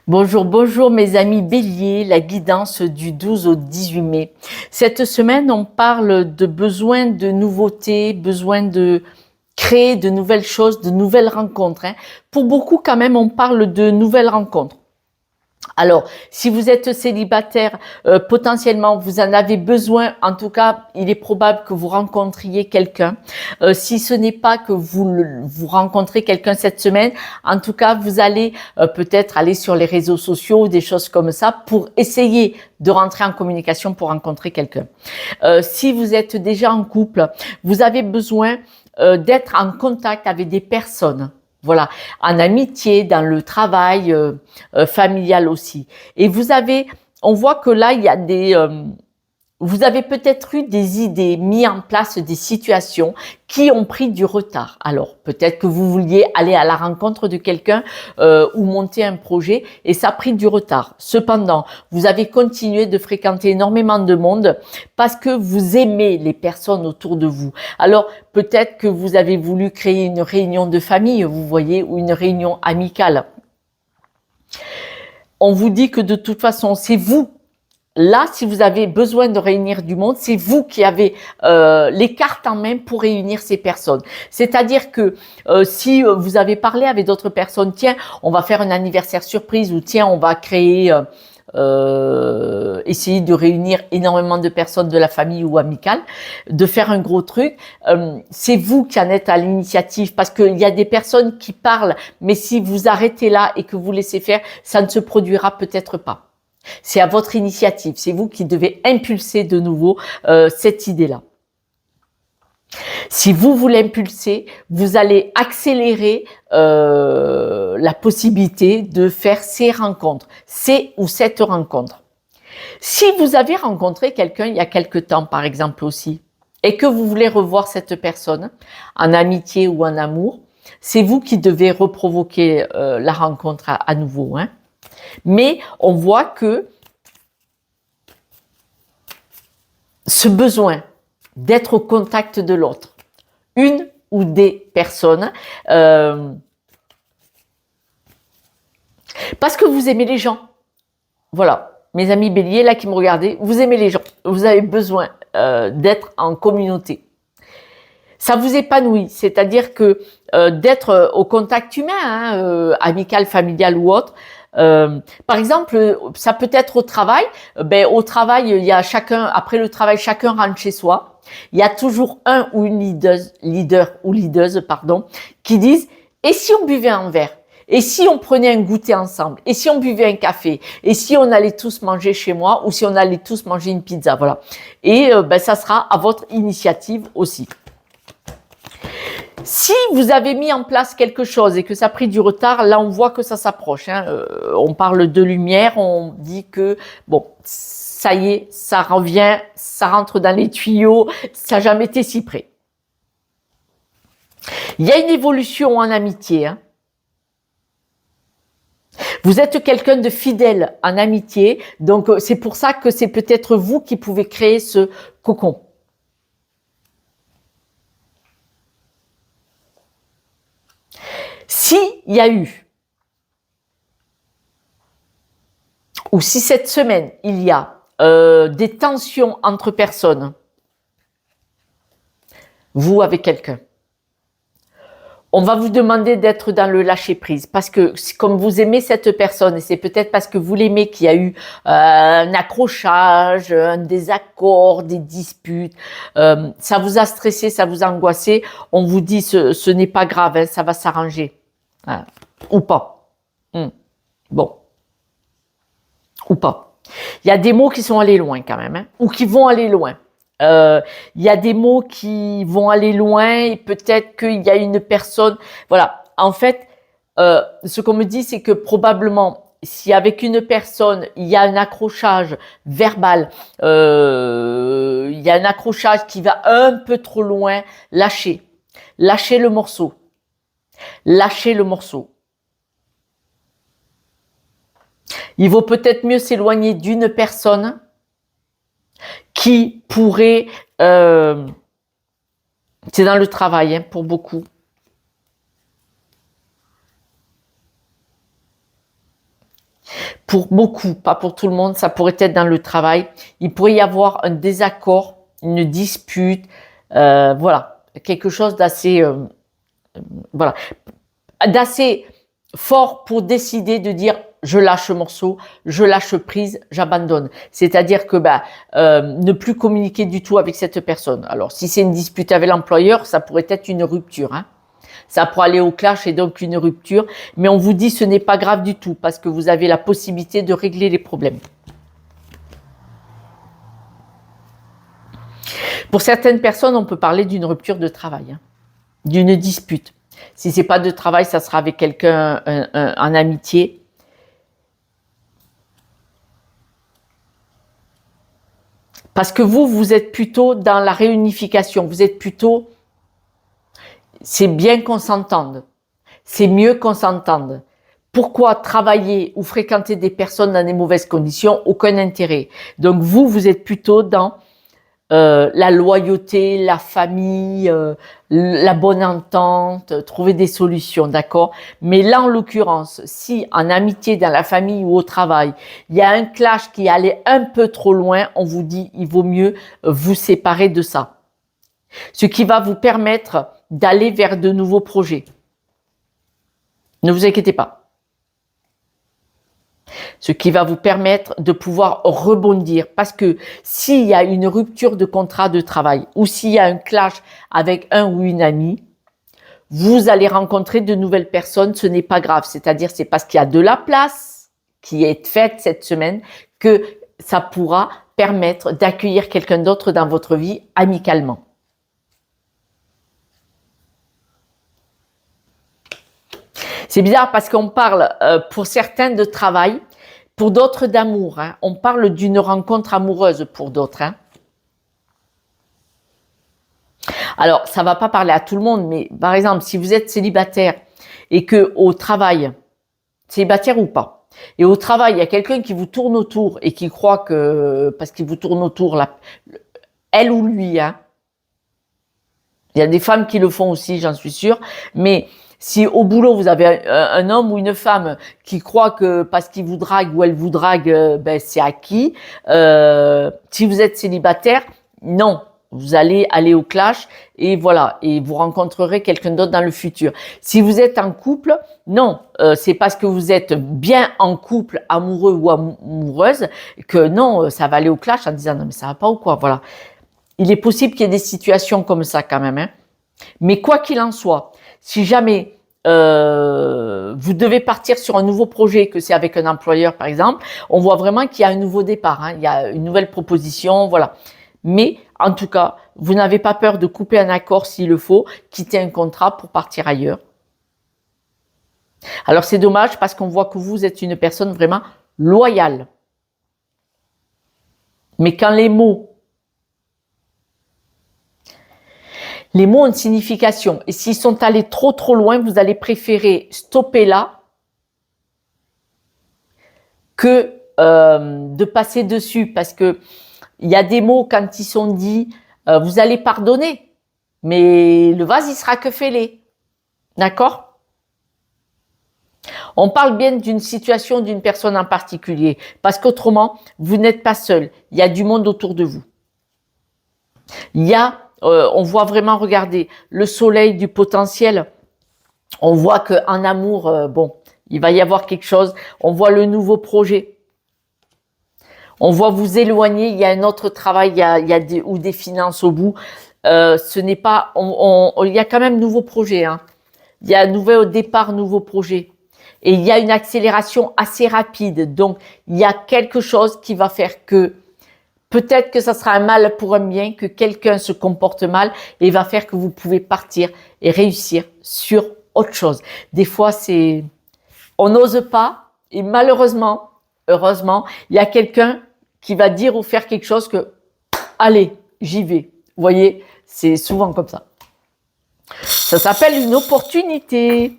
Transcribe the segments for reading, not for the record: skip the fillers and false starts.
Bonjour, bonjour mes amis Bélier, la guidance du 12 au 18 mai. Cette semaine, on parle de besoin de nouveautés, besoin de créer de nouvelles choses, de nouvelles rencontres. Pour beaucoup, quand même, on parle de nouvelles rencontres. Alors, si vous êtes célibataire, potentiellement, vous en avez besoin. En tout cas, il est probable que vous rencontriez quelqu'un. Si ce n'est pas que vous rencontrez quelqu'un cette semaine, en tout cas, vous allez peut-être aller sur les réseaux sociaux, des choses comme ça, pour essayer de rentrer en communication pour rencontrer quelqu'un. Si vous êtes déjà en couple, vous avez besoin d'être en contact avec des personnes. Voilà, en amitié, dans le travail, familial aussi. Et on voit que là, il y a vous avez peut-être eu des idées, mis en place des situations qui ont pris du retard. Alors, peut-être que vous vouliez aller à la rencontre de quelqu'un ou monter un projet et ça a pris du retard. Cependant, vous avez continué de fréquenter énormément de monde parce que vous aimez les personnes autour de vous. Alors, peut-être que vous avez voulu créer une réunion de famille, vous voyez, ou une réunion amicale. On vous dit que de toute façon, c'est vous. Là, si vous avez besoin de réunir du monde, c'est vous qui avez les cartes en main pour réunir ces personnes. C'est-à-dire que si vous avez parlé avec d'autres personnes, tiens, on va faire un anniversaire surprise ou tiens, on va créer, essayer de réunir énormément de personnes de la famille ou amicale, de faire un gros truc, c'est vous qui en êtes à l'initiative parce qu'il y a des personnes qui parlent, mais si vous arrêtez là et que vous laissez faire, ça ne se produira peut-être pas. C'est à votre initiative, c'est vous qui devez impulser de nouveau cette idée-là. Si vous l'impulsez, vous allez accélérer la possibilité de faire ces rencontres, ces ou cette rencontre. Si vous avez rencontré quelqu'un il y a quelque temps, par exemple aussi, et que vous voulez revoir cette personne en amitié ou en amour, c'est vous qui devez reprovoquer la rencontre à nouveau. Mais on voit que ce besoin d'être au contact de l'autre, une ou des personnes, parce que vous aimez les gens. Voilà, mes amis béliers, là qui me regardez, vous aimez les gens, vous avez besoin d'être en communauté. Ça vous épanouit, c'est-à-dire que d'être au contact humain, amical, familial ou autre. Par exemple, ça peut être au travail. Au travail, il y a chacun, après le travail, chacun rentre chez soi. Il y a toujours un ou une leader, qui disent, et si on buvait un verre? Et si on prenait un goûter ensemble? Et si on buvait un café? Et si on allait tous manger chez moi? Ou si on allait tous manger une pizza? Voilà. Et ça sera à votre initiative aussi. Si vous avez mis en place quelque chose et que ça a pris du retard, là on voit que ça s'approche. On parle de lumière, on dit que bon, ça y est, ça revient, ça rentre dans les tuyaux, ça n'a jamais été si près. Il y a une évolution en amitié. Vous êtes quelqu'un de fidèle en amitié, donc c'est pour ça que c'est peut-être vous qui pouvez créer ce cocon. S'il y a eu, ou si cette semaine, il y a des tensions entre personnes, vous avec quelqu'un, on va vous demander d'être dans le lâcher-prise parce que comme vous aimez cette personne, et c'est peut-être parce que vous l'aimez qu'il y a eu un accrochage, un désaccord, des disputes, ça vous a stressé, ça vous a angoissé, on vous dit ce n'est pas grave, ça va s'arranger. Ou pas. Bon. Ou pas. Il y a des mots qui sont allés loin quand même, ou qui vont aller loin. Il y a des mots qui vont aller loin et peut-être qu'il y a une personne. Voilà. En fait, ce qu'on me dit, c'est que probablement, si avec une personne, il y a un accrochage verbal, il y a un accrochage qui va un peu trop loin, lâchez. Lâchez le morceau. Lâchez le morceau. Il vaut peut-être mieux s'éloigner d'une personne qui pourrait, c'est dans le travail pour beaucoup, pour beaucoup, pas pour tout le monde, ça pourrait être dans le travail. Il pourrait y avoir un désaccord, une dispute, voilà, quelque chose d'assez, voilà, d'assez fort pour décider de dire je lâche morceau, je lâche prise, j'abandonne. C'est-à-dire que ne plus communiquer du tout avec cette personne. Alors si c'est une dispute avec l'employeur, ça pourrait être une rupture, hein. Ça pourrait aller au clash et donc une rupture. Mais on vous dit ce n'est pas grave du tout parce que vous avez la possibilité de régler les problèmes. Pour certaines personnes, on peut parler d'une rupture de travail, hein, d'une dispute. Si c'est pas de travail, ça sera avec quelqu'un en amitié. Parce que vous êtes plutôt dans la réunification. Vous êtes plutôt, c'est bien qu'on s'entende. C'est mieux qu'on s'entende. Pourquoi travailler ou fréquenter des personnes dans des mauvaises conditions? Aucun intérêt. Donc vous êtes plutôt dans la loyauté, la famille, la bonne entente, trouver des solutions, d'accord? Mais là, en l'occurrence, si en amitié, dans la famille ou au travail, il y a un clash qui allait un peu trop loin, on vous dit, il vaut mieux vous séparer de ça. Ce qui va vous permettre d'aller vers de nouveaux projets. Ne vous inquiétez pas. Ce qui va vous permettre de pouvoir rebondir. Parce que s'il y a une rupture de contrat de travail ou s'il y a un clash avec un ou une amie, vous allez rencontrer de nouvelles personnes, ce n'est pas grave. C'est-à-dire, c'est parce qu'il y a de la place qui est faite cette semaine que ça pourra permettre d'accueillir quelqu'un d'autre dans votre vie amicalement. C'est bizarre parce qu'on parle pour certains de travail, pour d'autres d'amour. Hein. On parle d'une rencontre amoureuse pour d'autres. Hein. Alors, ça ne va pas parler à tout le monde, mais par exemple, si vous êtes célibataire et que au travail, célibataire ou pas, et au travail, il y a quelqu'un qui vous tourne autour et qui croit que, parce qu'il vous tourne autour, elle ou lui, hein, il y a des femmes qui le font aussi, j'en suis sûre, mais si au boulot, vous avez un homme ou une femme qui croit que parce qu'il vous drague ou elle vous drague, c'est acquis. Si vous êtes célibataire, non. Vous allez aller au clash et voilà. Et vous rencontrerez quelqu'un d'autre dans le futur. Si vous êtes en couple, non. C'est parce que vous êtes bien en couple, amoureux ou amoureuse, que non, ça va aller au clash en disant non mais ça va pas ou quoi. Voilà. Il est possible qu'il y ait des situations comme ça quand même. Hein. Mais quoi qu'il en soit, si jamais vous devez partir sur un nouveau projet, que c'est avec un employeur par exemple, on voit vraiment qu'il y a un nouveau départ, hein, il y a une nouvelle proposition, voilà. Mais en tout cas, vous n'avez pas peur de couper un accord s'il le faut, quitter un contrat pour partir ailleurs. Alors c'est dommage parce qu'on voit que vous êtes une personne vraiment loyale. Mais quand les mots ont une signification. Et s'ils sont allés trop loin, vous allez préférer stopper là que de passer dessus. Parce que il y a des mots, quand ils sont dits, vous allez pardonner. Mais le vase, il sera que fêlé. D'accord? On parle bien d'une situation, d'une personne en particulier. Parce qu'autrement, vous n'êtes pas seul. Il y a du monde autour de vous. Il y a on voit vraiment, regardez, le soleil du potentiel. On voit qu'en amour, il va y avoir quelque chose. On voit le nouveau projet. On voit vous éloigner. Il y a un autre travail, il y a des finances au bout. Ce n'est pas, il y a quand même nouveau projet. Hein. Il y a un nouveau départ, nouveau projet. Et il y a une accélération assez rapide. Donc, il y a quelque chose qui va faire que peut-être que ça sera un mal pour un bien, que quelqu'un se comporte mal et va faire que vous pouvez partir et réussir sur autre chose. Des fois, on n'ose pas et malheureusement, heureusement, il y a quelqu'un qui va dire ou faire quelque chose que, allez, j'y vais. Vous voyez, c'est souvent comme ça. Ça s'appelle une opportunité.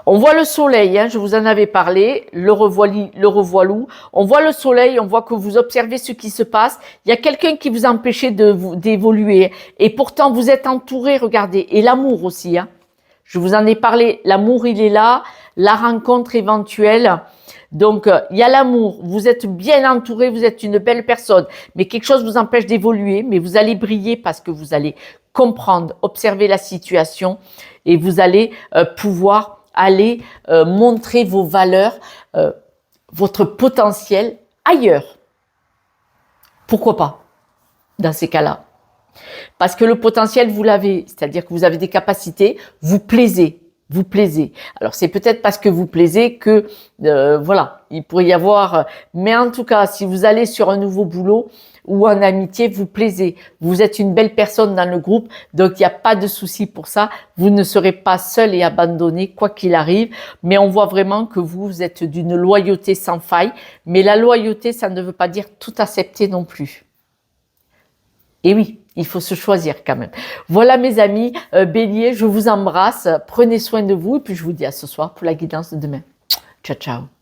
On voit le soleil, hein, je vous en avais parlé, le revoilou. On voit le soleil, on voit que vous observez ce qui se passe. Il y a quelqu'un qui vous empêchait d'évoluer. Et pourtant, vous êtes entouré, regardez. Et l'amour aussi. Hein. Je vous en ai parlé, l'amour, il est là. la rencontre éventuelle. Donc, il y a l'amour, vous êtes bien entouré, vous êtes une belle personne, mais quelque chose vous empêche d'évoluer, mais vous allez briller parce que vous allez comprendre, observer la situation et vous allez pouvoir aller montrer vos valeurs, votre potentiel ailleurs. Pourquoi pas dans ces cas-là? Parce que le potentiel, vous l'avez, c'est-à-dire que vous avez des capacités, vous plaisez. Vous plaisez. Alors c'est peut-être parce que vous plaisez que voilà, il pourrait y avoir. Mais en tout cas, si vous allez sur un nouveau boulot ou en amitié, vous plaisez. Vous êtes une belle personne dans le groupe, donc il n'y a pas de souci pour ça. Vous ne serez pas seul et abandonné quoi qu'il arrive. Mais on voit vraiment que vous êtes d'une loyauté sans faille. Mais la loyauté, ça ne veut pas dire tout accepter non plus. Et oui, il faut se choisir quand même. Voilà mes amis, Bélier, je vous embrasse, prenez soin de vous et puis je vous dis à ce soir pour la guidance de demain. Ciao, ciao.